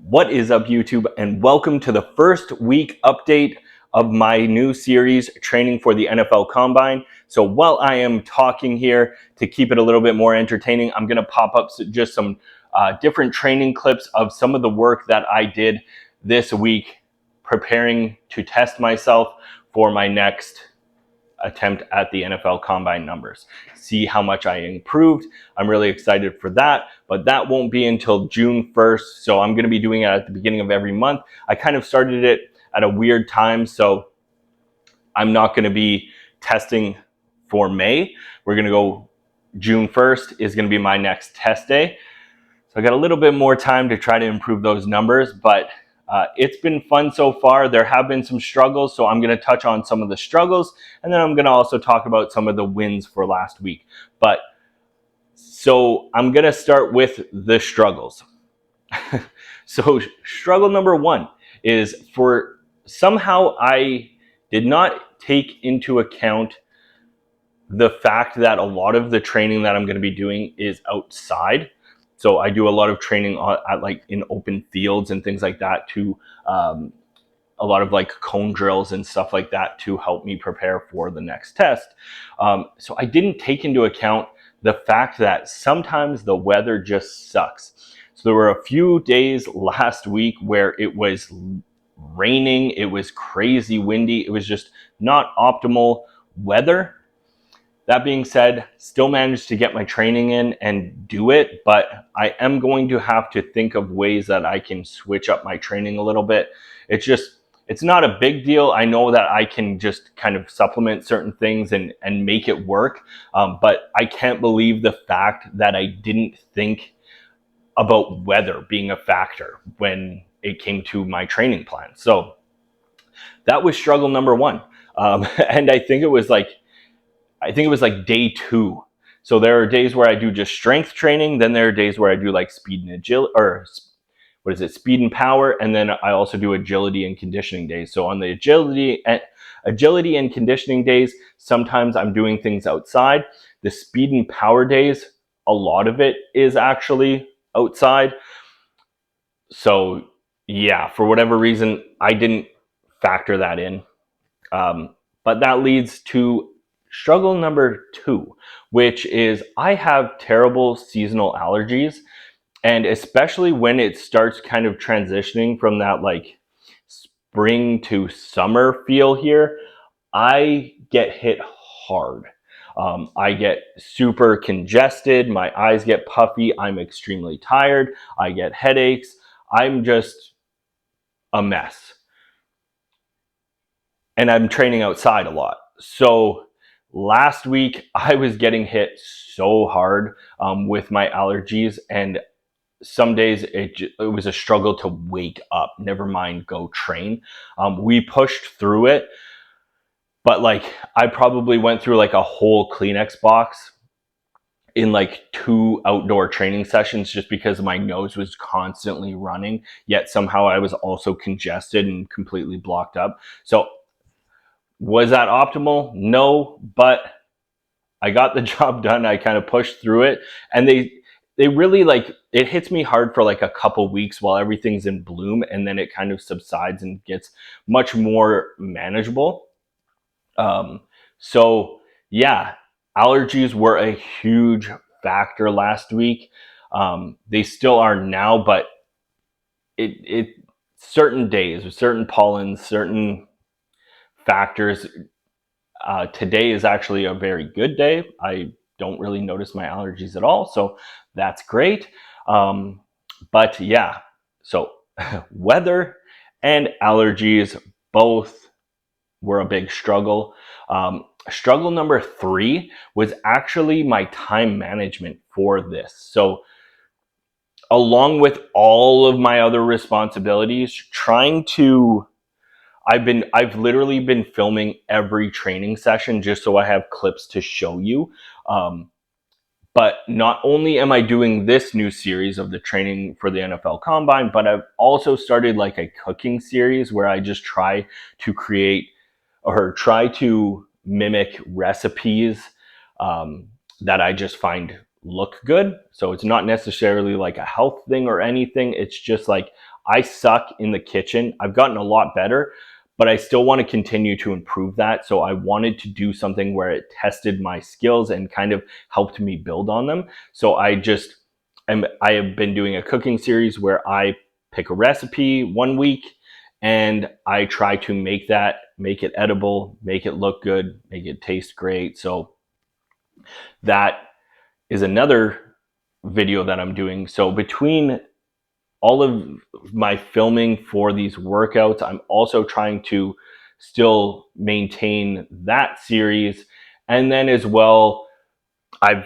What is up, YouTube, and welcome to the first week update of my new series, Training for the NFL Combine. So while I am talking here, to keep it a little bit more entertaining, I'm going to pop up just some different training clips of some of the work that I did this week, preparing to test myself for my next attempt at the NFL Combine numbers. See how much I improved. I'm really excited for that, but that won't be until June 1st. So I'm going to be doing it at the beginning of every month. I kind of started it at a weird time, so I'm not going to be testing for May. We're going to go June 1st is going to be my next test day. So I got a little bit more time to try to improve those numbers, but it's been fun so far. There have been some struggles, so I'm going to touch on some of the struggles, and then I'm going to also talk about some of the wins for last week. But so I'm going to start with the struggles. So struggle number one is somehow I did not take into account the fact that a lot of the training that I'm going to be doing is outside. So I do a lot of training in open fields and things like that, to a lot of like cone drills and stuff like that to help me prepare for the next test. So I didn't take into account the fact that sometimes the weather just sucks. So there were a few days last week where it was raining, it was crazy windy, it was just not optimal weather. That being said, still managed to get my training in and do it, but I am going to have to think of ways that I can switch up my training a little bit. It's not a big deal. I know that I can just kind of supplement certain things and make it work, but I can't believe the fact that I didn't think about weather being a factor when it came to my training plan. So that was struggle number one. And I think it was like day 2. So there are days where I do just strength training. Then there are days where I do like speed and agility, or speed and power. And then I also do agility and conditioning days. So on the agility and conditioning days, sometimes I'm doing things outside. The speed and power days, a lot of it is actually outside. So yeah, for whatever reason, I didn't factor that in. But that leads to struggle number 2, which is I have terrible seasonal allergies. And especially when it starts kind of transitioning from that like spring to summer feel here, I get hit hard. I get super congested. My eyes get puffy. I'm extremely tired. I get headaches. I'm just a mess. And I'm training outside a lot. So last week I was getting hit so hard with my allergies, and some days it was a struggle to wake up, never mind go train. We pushed through it, but like I probably went through like a whole Kleenex box in like 2 outdoor training sessions, just because my nose was constantly running, yet somehow I was also congested and completely blocked up. So was that optimal? No, but I got the job done. I kind of pushed through it, and they really like, it hits me hard for like a couple weeks while everything's in bloom, and then it kind of subsides and gets much more manageable. So yeah, allergies were a huge factor last week. They still are now, but it certain days, certain pollens, certain factors. Today is actually a very good day. I don't really notice my allergies at all, so that's great. But yeah, so weather and allergies both were a big struggle. Struggle number 3 was actually my time management for this. So along with all of my other responsibilities, I've literally been filming every training session just so I have clips to show you. But not only am I doing this new series of the training for the NFL Combine, but I've also started like a cooking series where I just try to create or try to mimic recipes that I just find look good. So it's not necessarily like a health thing or anything. It's just like I suck in the kitchen. I've gotten a lot better, but I still want to continue to improve that. So I wanted to do something where it tested my skills and kind of helped me build on them. So I have been doing a cooking series where I pick a recipe one week and I try to make it edible, make it look good, make it taste great. So that is another video that I'm doing. So between all of my filming for these workouts, I'm also trying to still maintain that series. And then as well, I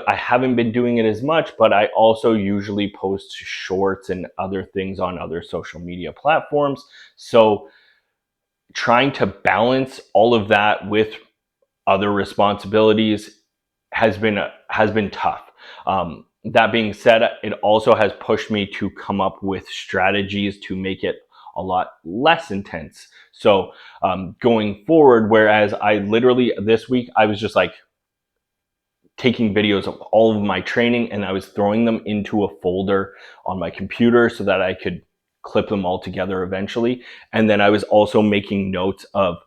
haven't been doing it as much, but I also usually post shorts and other things on other social media platforms. So trying to balance all of that with other responsibilities has been tough. That being said, it also has pushed me to come up with strategies to make it a lot less intense. So going forward, whereas I literally this week I was just like taking videos of all of my training and I was throwing them into a folder on my computer so that I could clip them all together eventually. And then I was also making notes of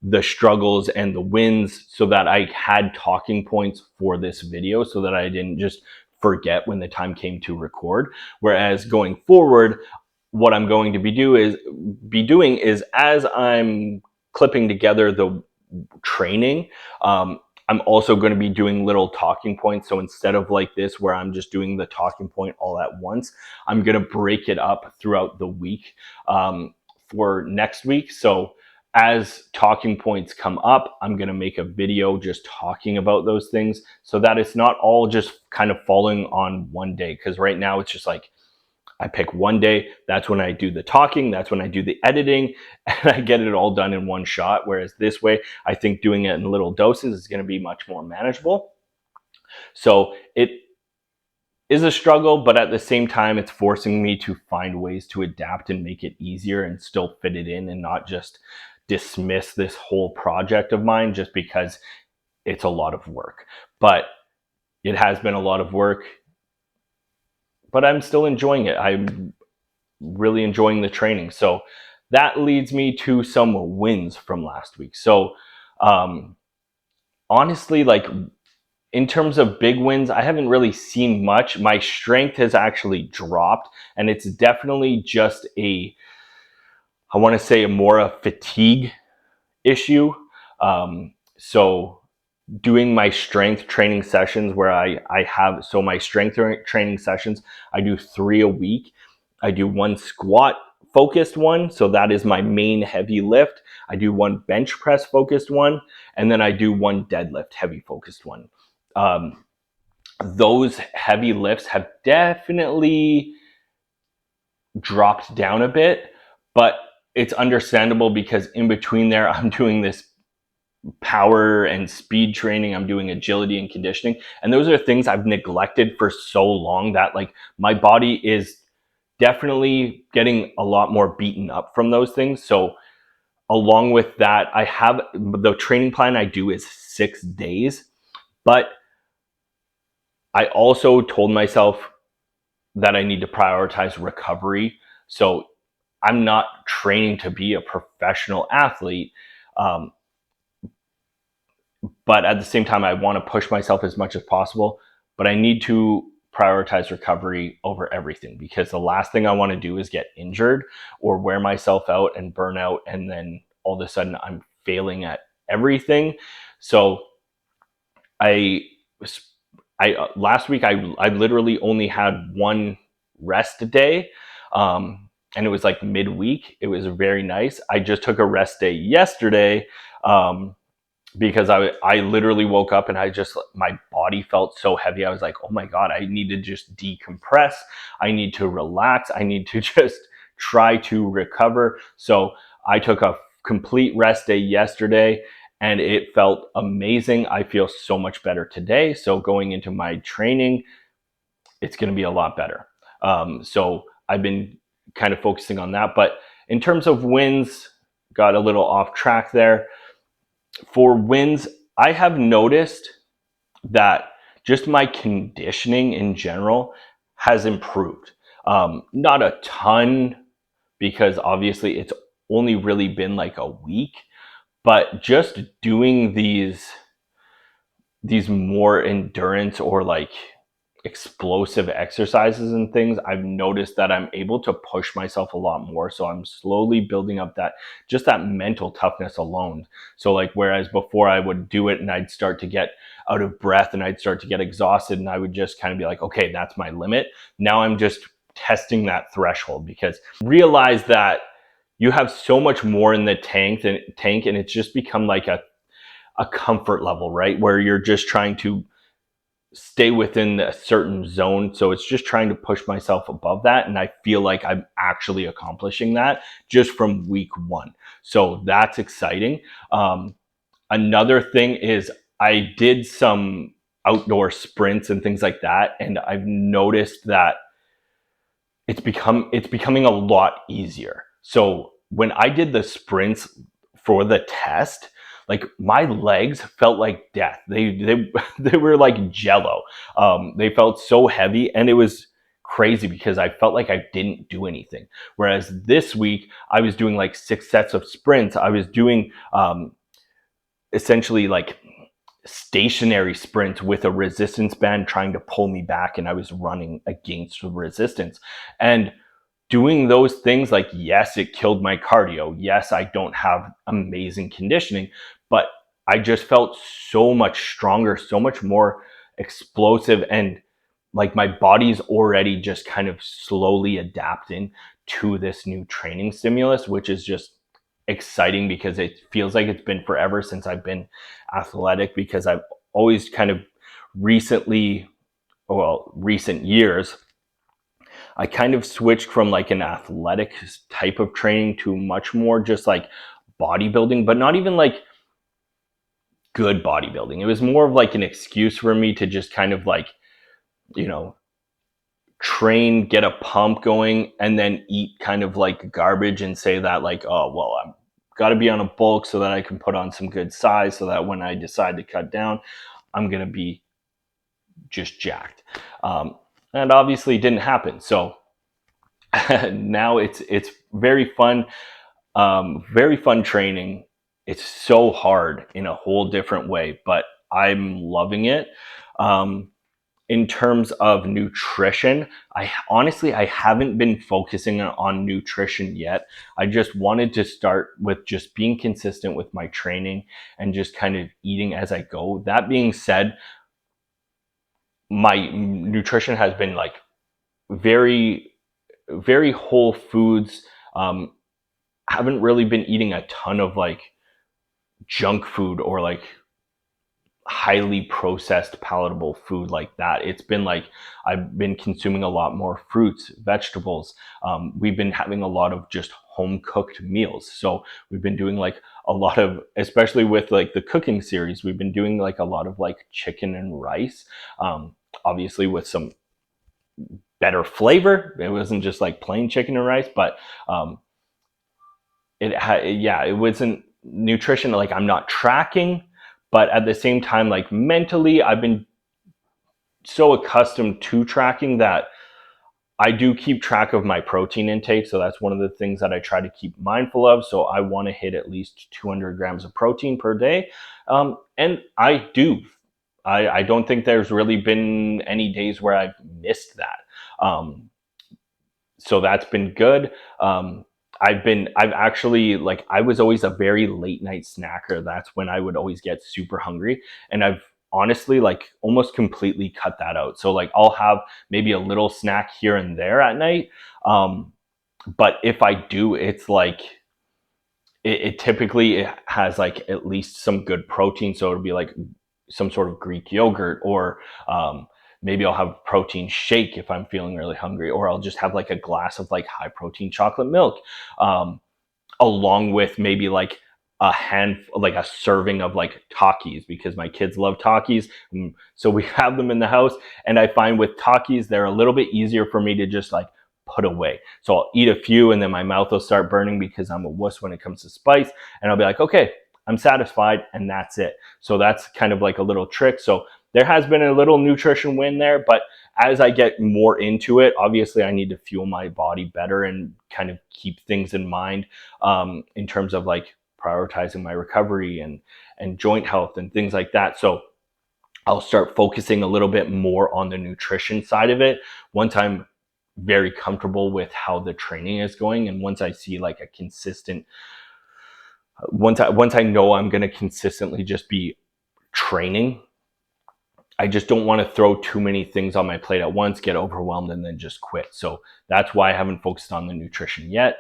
the struggles and the wins so that I had talking points for this video so that I didn't just forget when the time came to record. Whereas going forward, what I'm going to be doing is as I'm clipping together the training, I'm also going to be doing little talking points. So instead of like this, where I'm just doing the talking point all at once, I'm going to break it up throughout the week for next week. So as talking points come up, I'm going to make a video just talking about those things so that it's not all just kind of falling on one day. Because right now it's just like, I pick one day, that's when I do the talking, that's when I do the editing, and I get it all done in one shot. Whereas this way, I think doing it in little doses is going to be much more manageable. So it is a struggle, but at the same time, it's forcing me to find ways to adapt and make it easier and still fit it in and not just dismiss this whole project of mine just because it's a lot of work. But it has been a lot of work, but I'm still enjoying it. I'm really enjoying the training. So that leads me to some wins from last week. So honestly, like in terms of big wins, I haven't really seen much. My strength has actually dropped, and it's definitely just I want to say, more a fatigue issue. So doing my strength training sessions where I have, so my strength training sessions, I do 3 a week. I do one squat focused one. So that is my main heavy lift. I do one bench press focused one. And then I do one deadlift heavy focused one. Those heavy lifts have definitely dropped down a bit, but it's understandable because in between there, I'm doing this power and speed training, I'm doing agility and conditioning, and those are things I've neglected for so long that like my body is definitely getting a lot more beaten up from those things. So along with that, I have the training plan I do is 6 days, but I also told myself that I need to prioritize recovery. So I'm not training to be a professional athlete. But at the same time, I want to push myself as much as possible, but I need to prioritize recovery over everything because the last thing I want to do is get injured or wear myself out and burn out. And then all of a sudden I'm failing at everything. So I, last week, I literally only had one rest day. And it was like midweek. It was very nice. I just took a rest day yesterday. Because I literally woke up and my body felt so heavy. I was like, oh my God, I need to just decompress. I need to relax. I need to just try to recover. So I took a complete rest day yesterday and it felt amazing. I feel so much better today. So going into my training, it's going to be a lot better. So I've been kind of focusing on that. But in terms of wins, got a little off track there. For wins, I have noticed that just my conditioning in general has improved. Not a ton, because obviously it's only really been like a week, but just doing these more endurance or like explosive exercises and things, I've noticed that I'm able to push myself a lot more. So I'm slowly building up that, just that mental toughness alone. So like, whereas before I would do it and I'd start to get out of breath and I'd start to get exhausted and I would just kind of be like, okay, that's my limit. Now I'm just testing that threshold, because realize that you have so much more in the tank and it's just become like a comfort level, right? Where you're just trying to stay within a certain zone. So it's just trying to push myself above that. And I feel like I'm actually accomplishing that just from week one. So that's exciting. Another thing is I did some outdoor sprints and things like that. And I've noticed that it's becoming a lot easier. So when I did the sprints for the test, like my legs felt like death. They were like jello. They felt so heavy, and it was crazy because I felt like I didn't do anything. Whereas this week I was doing like 6 sets of sprints. I was doing essentially like stationary sprints with a resistance band trying to pull me back, and I was running against the resistance. And doing those things, like, yes, it killed my cardio. Yes, I don't have amazing conditioning, but I just felt so much stronger, so much more explosive, and like my body's already just kind of slowly adapting to this new training stimulus, which is just exciting because it feels like it's been forever since I've been athletic, because I've always kind of recent years, I kind of switched from like an athletic type of training to much more just like bodybuilding, but not even like good bodybuilding. It was more of like an excuse for me to just kind of like, you know, train, get a pump going, and then eat kind of like garbage and say that like, oh, well, I'm got to be on a bulk so that I can put on some good size so that when I decide to cut down, I'm going to be just jacked. And obviously it didn't happen. So now it's very fun training. It's so hard in a whole different way, but I'm loving it. In terms of nutrition, I haven't been focusing on nutrition yet. I just wanted to start with just being consistent with my training and just kind of eating as I go. That being said, my nutrition has been like very, very whole foods. Haven't really been eating a ton of like junk food or like highly processed palatable food like that. It's been like I've been consuming a lot more fruits, vegetables. We've been having a lot of just home cooked meals. So we've been doing like a lot of, especially with like the cooking series, we've been doing like a lot of like chicken and rice, obviously with some better flavor. It wasn't just like plain chicken and rice, but it wasn't nutrition. Like, I'm not tracking, but at the same time, like mentally, I've been so accustomed to tracking that I do keep track of my protein intake. So that's one of the things that I try to keep mindful of. So I want to hit at least 200 grams of protein per day. And I do. I don't think there's really been any days where I've missed that. So that's been good. I've actually, like, I was always a very late night snacker. That's when I would always get super hungry. And I've honestly, like, almost completely cut that out. So like, I'll have maybe a little snack here and there at night. But if I do, it's like, it typically has like at least some good protein. So it'll be like some sort of Greek yogurt, or maybe I'll have a protein shake if I'm feeling really hungry, or I'll just have like a glass of like high protein chocolate milk, along with maybe like like a serving of like Takis, because my kids love Takis. So we have them in the house, and I find with Takis, they're a little bit easier for me to just like put away. So I'll eat a few and then my mouth will start burning because I'm a wuss when it comes to spice. And I'll be like, okay, I'm satisfied, and that's it. So that's kind of like a little trick. So there has been a little nutrition win there, but as I get more into it, obviously I need to fuel my body better and kind of keep things in mind in terms of like prioritizing my recovery and joint health and things like that. So I'll start focusing a little bit more on the nutrition side of it once I'm very comfortable with how the training is going, and once I see like a consistent, once I know I'm going to consistently just be training. I just don't want to throw too many things on my plate at once, get overwhelmed, and then just quit. So that's why I haven't focused on the nutrition yet,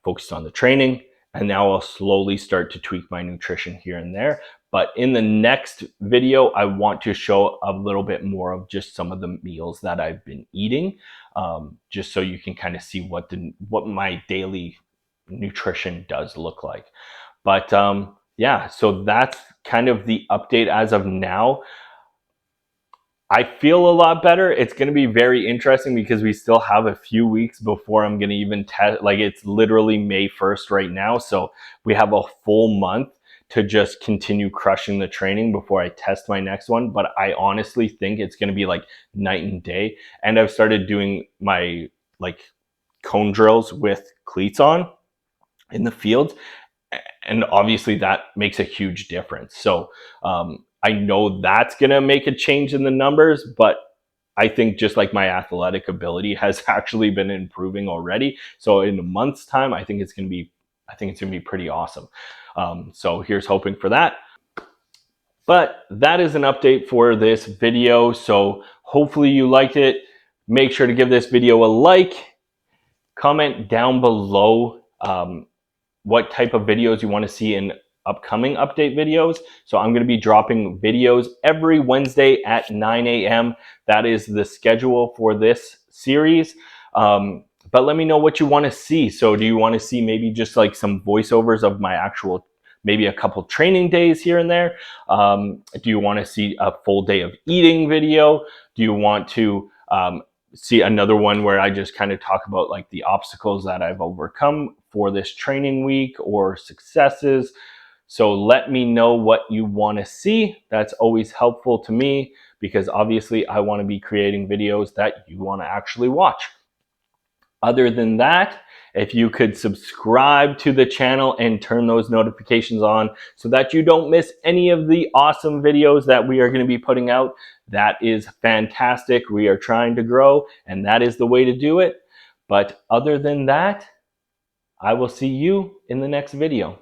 focused on the training, and now I'll slowly start to tweak my nutrition here and there. But in the next video, I want to show a little bit more of just some of the meals that I've been eating, just so you can kind of see what my daily nutrition does look like. But yeah, so that's kind of the update as of now. I feel a lot better. It's going to be very interesting because we still have a few weeks before I'm going to even test. Like, it's literally May 1st right now. So we have a full month to just continue crushing the training before I test my next one. But I honestly think it's going to be like night and day. And I've started doing my like cone drills with cleats on in the field. And obviously that makes a huge difference. So I know that's going to make a change in the numbers, but I think just like my athletic ability has actually been improving already. So in a month's time, I think it's going to be pretty awesome. So here's hoping for that. But that is an update for this video. So hopefully you liked it. Make sure to give this video a like, comment down below what type of videos you want to see in upcoming update videos. So I'm going to be dropping videos every Wednesday at 9 a.m. That is the schedule for this series. But let me know what you want to see. So do you want to see maybe just like some voiceovers of my actual, maybe a couple training days here and there? Do you want to see a full day of eating video? Do you want to see another one where I just kind of talk about like the obstacles that I've overcome for this training week or successes? So let me know what you want to see. That's always helpful to me because obviously I want to be creating videos that you want to actually watch. Other than that, if you could subscribe to the channel and turn those notifications on so that you don't miss any of the awesome videos that we are going to be putting out, that is fantastic. We are trying to grow, and that is the way to do it. But other than that, I will see you in the next video.